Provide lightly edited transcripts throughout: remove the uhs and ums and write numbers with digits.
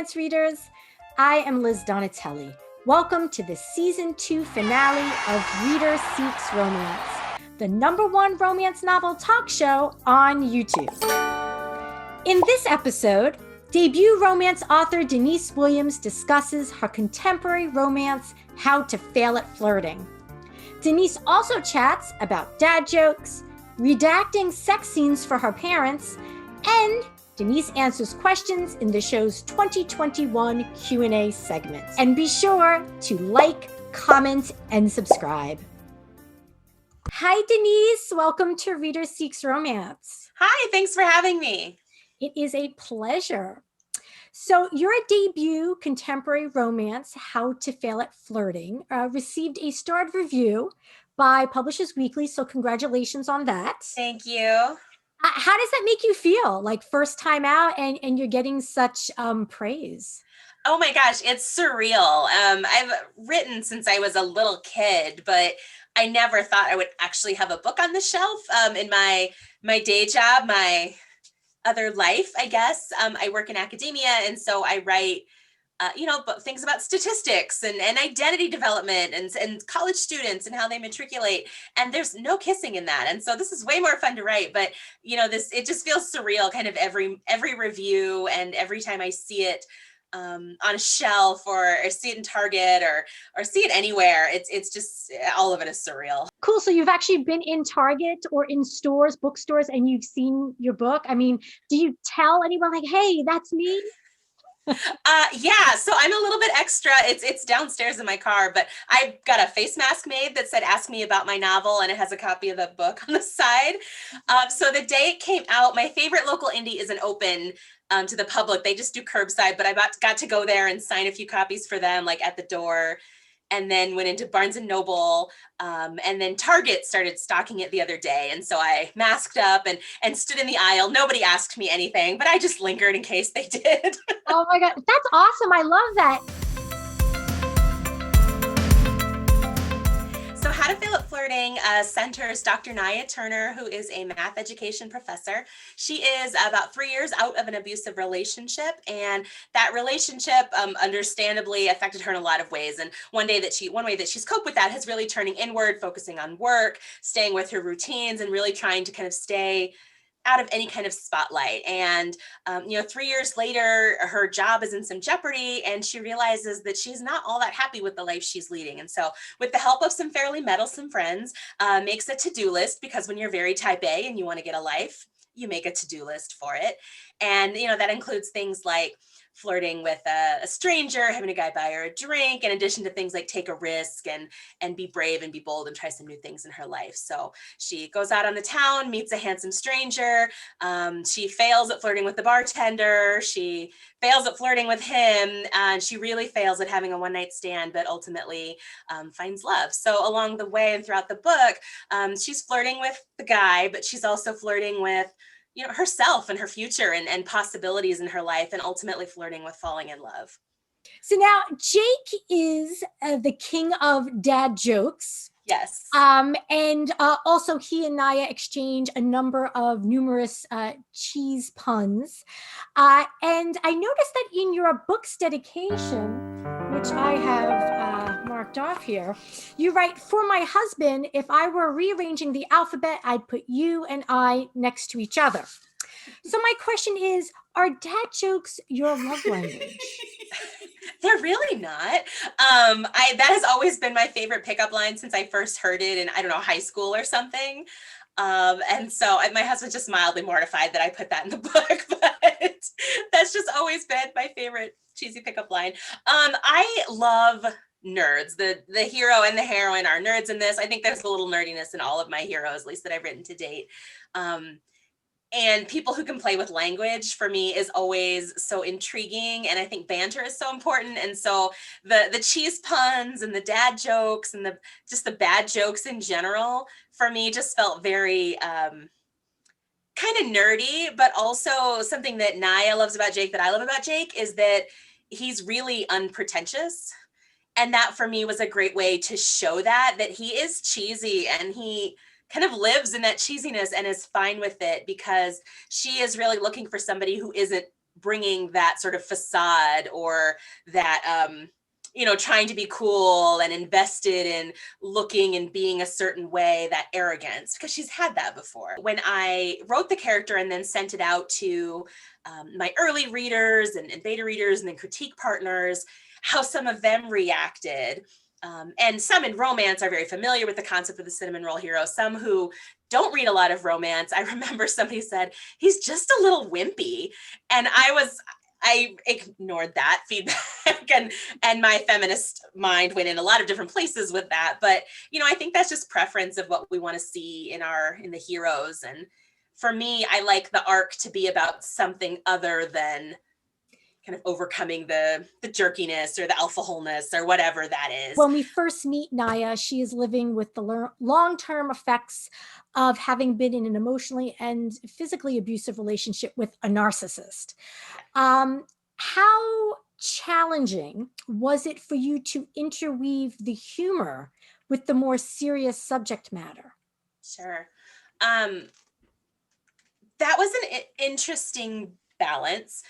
romance readers. I am Liz Donatelli. Welcome to the season 2 finale of Reader Seeks Romance, the #1 romance novel talk show on YouTube. In this episode, debut romance author Denise Williams discusses her contemporary romance, How to Fail at Flirting. Denise also chats about dad jokes, redacting sex scenes for her parents, and Denise answers questions in the show's 2021 Q&A segments. And be sure to like, comment, and subscribe. Hi, Denise. Welcome to Reader Seeks Romance. Hi, thanks for having me. It is a pleasure. So your debut contemporary romance, How to Fail at Flirting, received a starred review by Publishers Weekly, so congratulations on that. Thank you. How does that make you feel, like first time out and you're getting such praise? Oh my gosh, it's surreal. I've written since I was a little kid, but I never thought I would actually have a book on the shelf in my day job, my other life, I guess. I work in academia, and so I write but things about statistics and identity development and college students and how they matriculate. And there's no kissing in that. And so this is way more fun to write, but it just feels surreal kind of every review and every time I see it on a shelf or see it in Target or see it anywhere. It's just, all of it is surreal. Cool. So you've actually been in Target or in stores, bookstores, and you've seen your book. I mean, do you tell anyone like, hey, that's me? Yeah, so I'm a little bit extra. It's downstairs in my car, but I got a face mask made that said, ask me about my novel, and it has a copy of the book on the side. So the day it came out, my favorite local indie isn't open to the public. They just do curbside, but I got to go there and sign a few copies for them, like at the door, and then went into Barnes and Noble, and then Target started stocking it the other day. And so I masked up and stood in the aisle. Nobody asked me anything, but I just lingered in case they did. Oh my God, that's awesome. I love that. So How to Fail at Flirting centers Dr. Naya Turner, who is a math education professor. She is about 3 years out of an abusive relationship, and that relationship understandably affected her in a lot of ways. And one way that she's coped with that is really turning inward, focusing on work, staying with her routines, and really trying to kind of stay out of any kind of spotlight. And 3 years later, her job is in some jeopardy, and she realizes that she's not all that happy with the life she's leading. And so with the help of some fairly meddlesome friends, makes a to-do list, because when you're very type A and you want to get a life, you make a to-do list for it. And that includes things like flirting with a stranger, having a guy buy her a drink, in addition to things like take a risk and be brave and be bold and try some new things in her life. So she goes out on the town, meets a handsome stranger. She fails at flirting with the bartender. She fails at flirting with him. And she really fails at having a one-night stand, but ultimately finds love. So along the way and throughout the book, she's flirting with the guy, but she's also flirting with herself and her future and possibilities in her life, and ultimately flirting with falling in love. So now Jake is the king of dad jokes. Yes. And also he and Naya exchange a number of numerous cheese puns. And I noticed that in your book's dedication, which I have marked off here, you write, for my husband, if I were rearranging the alphabet, I'd put you and I next to each other. So my question is, are dad jokes your love language? They're really not. That has always been my favorite pickup line since I first heard it in, I don't know, high school or something. And so my husband's just mildly mortified that I put that in the book, but that's just always been my favorite cheesy pickup line. I love nerds. The hero and the heroine are nerds in this. I think there's a little nerdiness in all of my heroes, at least that I've written to date. And people who can play with language, for me, is always so intriguing. And I think banter is so important. And so the cheese puns and the dad jokes and just the bad jokes in general, for me, just felt very kind of nerdy, but also something that Naya loves about Jake, that I love about Jake, is that he's really unpretentious. And that for me was a great way to show that he is cheesy, and he kind of lives in that cheesiness and is fine with it, because she is really looking for somebody who isn't bringing that sort of facade or that, trying to be cool and invested in looking and being a certain way, that arrogance, because she's had that before. When I wrote the character and then sent it out to my early readers and beta readers and then critique partners, how some of them reacted. And some in romance are very familiar with the concept of the cinnamon roll hero. Some who don't read a lot of romance, I remember somebody said, he's just a little wimpy. And I ignored that feedback and my feminist mind went in a lot of different places with that. But, I think that's just preference of what we want to see in the heroes. And for me, I like the arc to be about something other than kind of overcoming the jerkiness or the alpha wholeness or whatever that is. When we first meet Naya, she is living with the long-term effects of having been in an emotionally and physically abusive relationship with a narcissist. How challenging was it for you to interweave the humor with the more serious subject matter? Sure. That was an interesting balance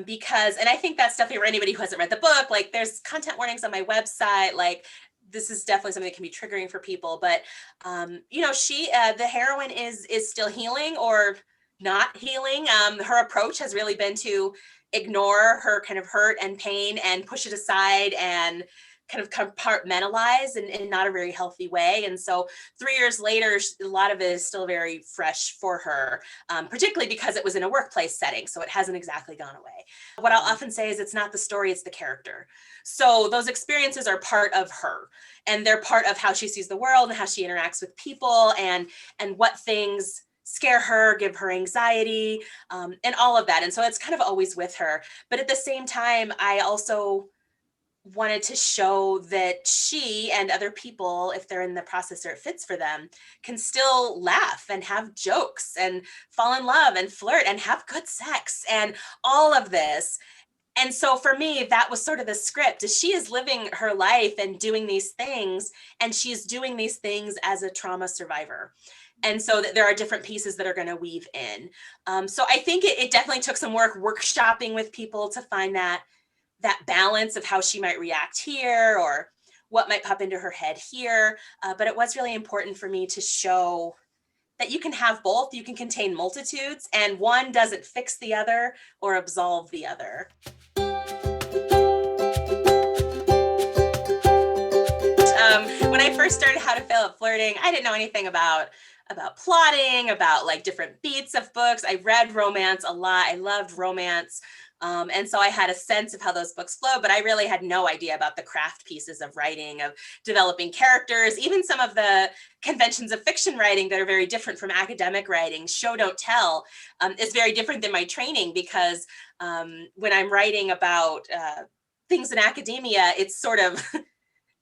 because, and I think that's definitely for anybody who hasn't read the book, like there's content warnings on my website, like this is definitely something that can be triggering for people, but the heroine is still healing or not healing. Her approach has really been to ignore her kind of hurt and pain and push it aside and kind of compartmentalize in not a very healthy way. And so 3 years later, a lot of it is still very fresh for her, particularly because it was in a workplace setting. So it hasn't exactly gone away. What I'll often say is it's not the story, it's the character. So those experiences are part of her and they're part of how she sees the world and how she interacts with people and what things scare her, give her anxiety, and all of that. And so it's kind of always with her. But at the same time, I also wanted to show that she and other people, if they're in the process or it fits for them, can still laugh and have jokes and fall in love and flirt and have good sex and all of this. And so for me, that was sort of the script, is she is living her life and doing these things, and she's doing these things as a trauma survivor. And so that there are different pieces that are going to weave in. So I think it definitely took some workshopping with people to find that balance of how she might react here or what might pop into her head here. But it was really important for me to show that you can have both, you can contain multitudes, and one doesn't fix the other or absolve the other. When I first started How to Fail at Flirting, I didn't know anything about plotting, about like different beats of books. I read romance a lot. I loved romance. And so I had a sense of how those books flow, but I really had no idea about the craft pieces of writing, of developing characters, even some of the conventions of fiction writing that are very different from academic writing. Show, don't tell is very different than my training because when I'm writing about things in academia, it's sort of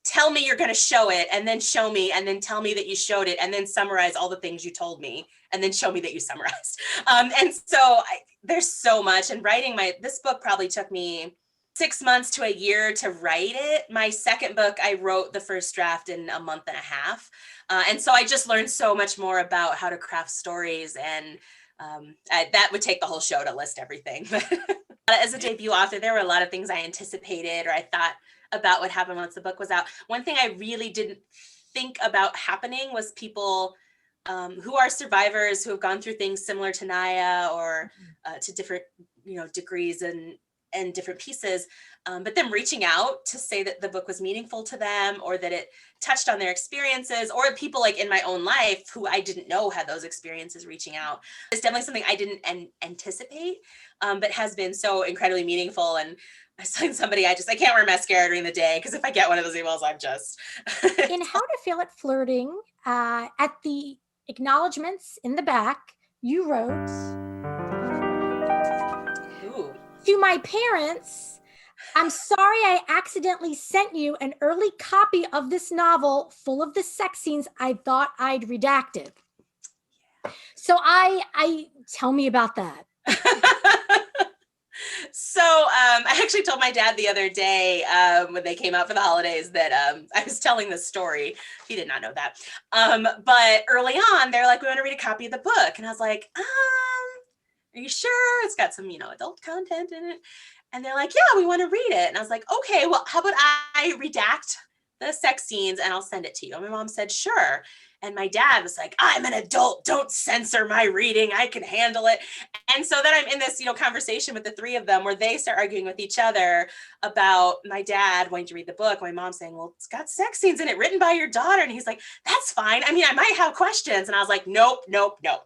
tell me you're going to show it and then show me and then tell me that you showed it and then summarize all the things you told me and then show me that you summarized. And so there's so much. And writing this book probably took me 6 months to a year to write it. My second book, I wrote the first draft in a month and a half. And so I just learned so much more about how to craft stories. And that would take the whole show to list everything. As a debut author, there were a lot of things I anticipated or I thought about what happened once the book was out. One thing I really didn't think about happening was people who are survivors who have gone through things similar to Naya or to different, degrees and different pieces, but them reaching out to say that the book was meaningful to them or that it touched on their experiences, or people like in my own life who I didn't know had those experiences reaching out. It's definitely something I didn't anticipate, but has been so incredibly meaningful. And I was telling somebody, I can't wear mascara during the day because if I get one of those emails, I'm just. In How to Fail at Flirting, at the acknowledgments in the back, you wrote, Ooh. To my parents, I'm sorry I accidentally sent you an early copy of this novel full of the sex scenes I thought I'd redacted. So I tell me about that. So I actually told my dad the other day when they came out for the holidays that I was telling this story. He did not know that. But early on, they're like, we want to read a copy of the book. And I was like, Are you sure? It's got some, adult content in it. And they're like, yeah, we want to read it. And I was like, okay, well, how about I redact the sex scenes and I'll send it to you? And my mom said, sure. And my dad was like, I'm an adult. Don't censor my reading. I can handle it. And so then I'm in this, conversation with the three of them where they start arguing with each other about my dad wanting to read the book. My mom saying, well, it's got sex scenes in it written by your daughter. And he's like, that's fine. I mean, I might have questions. And I was like, nope, nope, nope.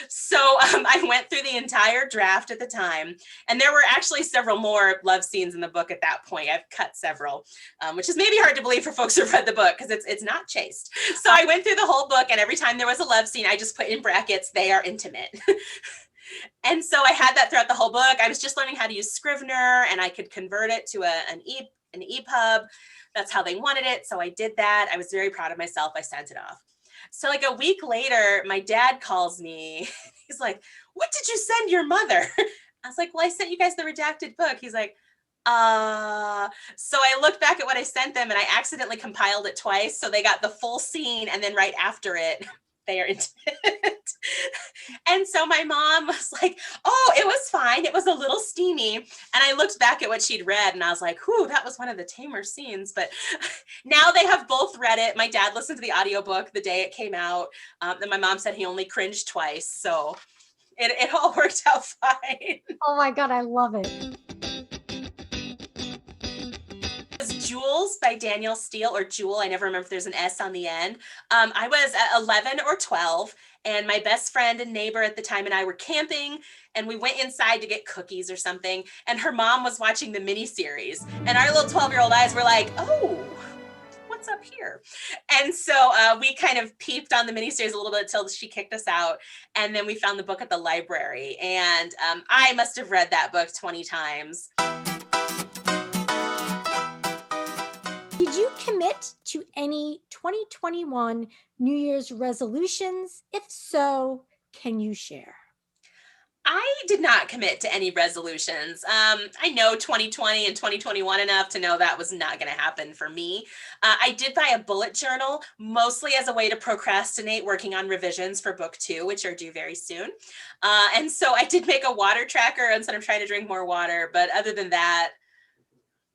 So I went through the entire draft at the time. And there were actually several more love scenes in the book at that point. I've cut several, which is maybe hard to believe for folks who've read the book because it's not chaste. So I went through the whole book, and every time there was a love scene, I just put in brackets, they are intimate. And so I had that throughout the whole book. I was just learning how to use Scrivener, and I could convert it to an EPUB. That's how they wanted it. So I did that. I was very proud of myself. I sent it off. So like a week later, my dad calls me. He's like, what did you send your mother? I was like, well, I sent you guys the redacted book. He's like, so I looked back at what I sent them, and I accidentally compiled it twice. So they got the full scene, and then right after it, they are intimate. And so my mom was like, oh, it was fine. It was a little steamy. And I looked back at what she'd read, and I was like, whew, that was one of the tamer scenes. But now they have both read it. My dad listened to the audiobook the day it came out. And my mom said he only cringed twice. So it all worked out fine. Oh my God, I love it. Jules by Danielle Steele, or Jewel. I never remember if there's an S on the end. I was 11 or 12, and my best friend and neighbor at the time and I were camping, and we went inside to get cookies or something, and her mom was watching the miniseries, and our little 12-year-old eyes were like, oh, what's up here? And so we kind of peeped on the miniseries a little bit until she kicked us out, and then we found the book at the library, and I must have read that book 20 times. Did you commit to any 2021 New Year's resolutions? If so, can you share? I did not commit to any resolutions. I know 2020 and 2021 enough to know that was not going to happen for me. I did buy a bullet journal, mostly as a way to procrastinate working on revisions for book 2, which are due very soon. And so I did make a water tracker instead of trying to drink more water. But other than that,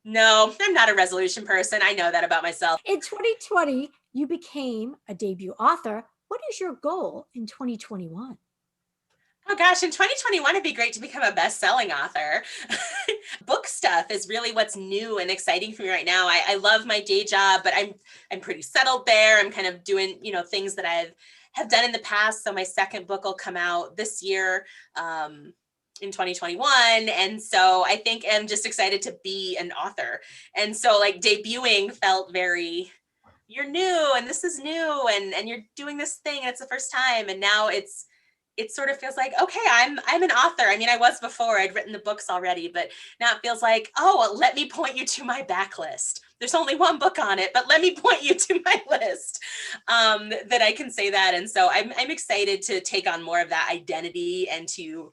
no, I'm not a resolution person. I know that about myself. In 2020, you became a debut author. What is your goal in 2021? Oh gosh, in 2021, it'd be great to become a best-selling author. Book stuff is really what's new and exciting for me right now. I love my day job, but I'm pretty settled there. I'm kind of doing, things that have done in the past. So my second book will come out this year. In 2021. And so I think I'm just excited to be an author. And so like debuting felt very, you're new and this is new and you're doing this thing and it's the first time. And now it sort of feels like, okay, I'm an author. I mean, I was before, I'd written the books already, but now it feels like, oh, well, let me point you to my backlist. There's only one book on it, but let me point you to my list that I can say that. And so I'm excited to take on more of that identity and to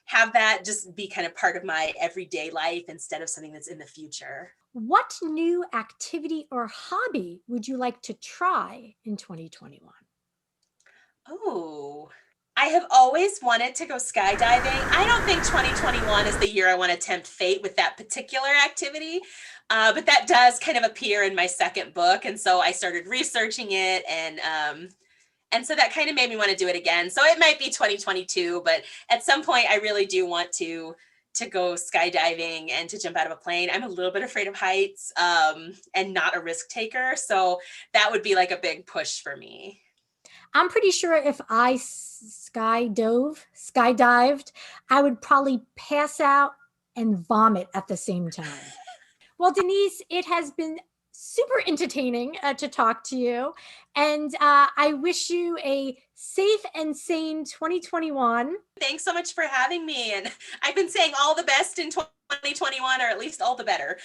have that just be kind of part of my everyday life instead of something that's in the future. What new activity or hobby would you like to try in 2021? Oh, I have always wanted to go skydiving. I don't think 2021 is the year I want to tempt fate with that particular activity, but that does kind of appear in my second book. And so I started researching it, and so that kind of made me want to do it again. So it might be 2022, but at some point I really do want to go skydiving and to jump out of a plane. I'm a little bit afraid of heights and not a risk taker. So that would be like a big push for me. I'm pretty sure if I skydived, I would probably pass out and vomit at the same time. Well, Denise, it has been super entertaining to talk to you. And I wish you a safe and sane 2021. Thanks so much for having me. And I've been saying all the best in 2021, or at least all the better.